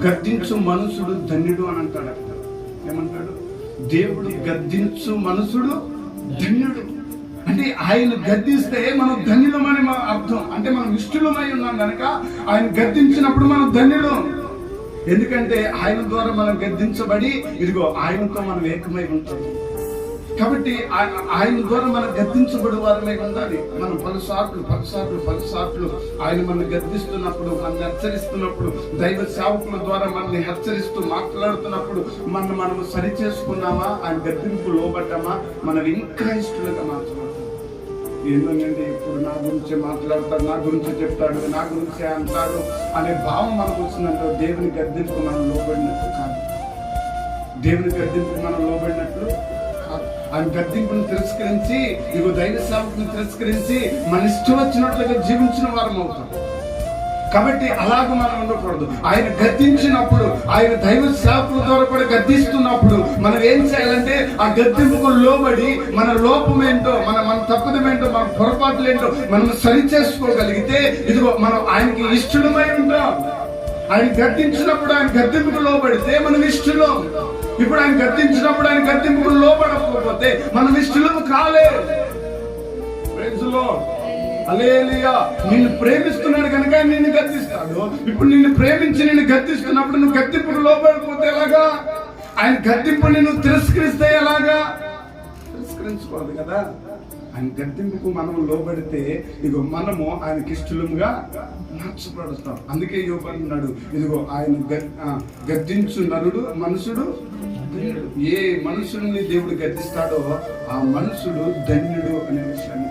గద్దించు మనుషుడు ధన్యుడు అని అంటాడు. ఏమంటాడు? దేవుడు గద్దించు మనుషుడు ధన్యుడు అంటే ఆయన గద్దిస్తే మనం ధన్యులమని అర్థం. అంటే మనం ఇష్టలమై ఉన్నాం కనుక ఆయన గద్దించినప్పుడు మనం ధన్యుడు. ఎందుకంటే ఆయన ద్వారా మనం గద్దించబడి ఇదిగో ఆయనతో మనం ఏకమై ఉంటాం. కాబట్టి ఆయన ద్వారా మనం గద్దించబడి వారమై ఉండాలి. మనం పలుసార్లు ఆయన మనం గద్దిస్తున్నప్పుడు, మనల్ని హెచ్చరిస్తున్నప్పుడు, దైవ సేవకుల ద్వారా మనల్ని హెచ్చరిస్తూ మాట్లాడుతున్నప్పుడు మనము సరి చేసుకున్నామా, ఆయన గద్దింపు లోబడ్డామా, మనం ఇంకా ఇష్టలుగా మార్చబడతాం. ఏంటంటే ఇప్పుడు నా గురించి మాట్లాడతాడు, నా గురించి చెప్తాడు, నా గురించి అంటాడు అనే భావం మనకు వచ్చిందంటే దేవుని గద్దింపు మనం లోబడినట్లు కాదు. దేవుని గద్దింపు మనం లోబడినట్లు ఆయన గద్దింపును తిరస్కరించి, ఇదిగో దైవ సేవకుని తిరస్కరించి మన ఇష్టం వచ్చినట్లుగా జీవించిన వారం అవుతాం. కాబట్టి అలాగ మనం ఉండకూడదు. ఆయన గద్దించినప్పుడు, ఆయన దైవ సేవకుల ద్వారా కూడా గద్దిస్తున్నప్పుడు మనం ఏం చేయాలంటే ఆ గద్దింపుకు లోబడి మన లోపం ఏంటో, మన తప్పుదమేంటో, మన పొరపాట్లు ఏంటో మనం సరి చేసుకోగలిగితే ఇదిగో మనం ఆయనకి ఇష్టమై ఉంటాం. ఆయన గద్దించినప్పుడు ఆయన గద్దింపుకు లోబడితే మనం ఇష్టం. ఇప్పుడు ఆయన గద్దించినప్పుడు ఆయన గద్దింపుకు లోబడకపోతే మనం ఇష్టము కాలేదు. హల్లెలూయా. నిన్ను ప్రేమిస్తున్నాడు కనుక నిన్ను గద్దిస్తాడు. ఇప్పుడు నిన్ను ప్రేమించి నిన్ను గద్దిస్తున్నప్పుడు నువ్వు గద్దింపుకు లోబడకపోతే ఎలాగా? ఆయన గద్దింపుని నువ్వు తిరస్కరిస్తే ఎలాగా? తిరస్కరించుకోదు కదా. ఆయన గద్దింపుకు మనం లోబడితే ఇదిగో మనము ఆయనకి ఇష్టలుగా మార్చబడుతాం. అందుకే యోబు అన్నాడు, ఇదిగో ఆయన గద్దించు నరుడు మనుషుడు. ఏ మనుషుల్ని దేవుడు గద్దిస్తాడో ఆ మనుషుడు ధన్యుడు అనే విషయాన్ని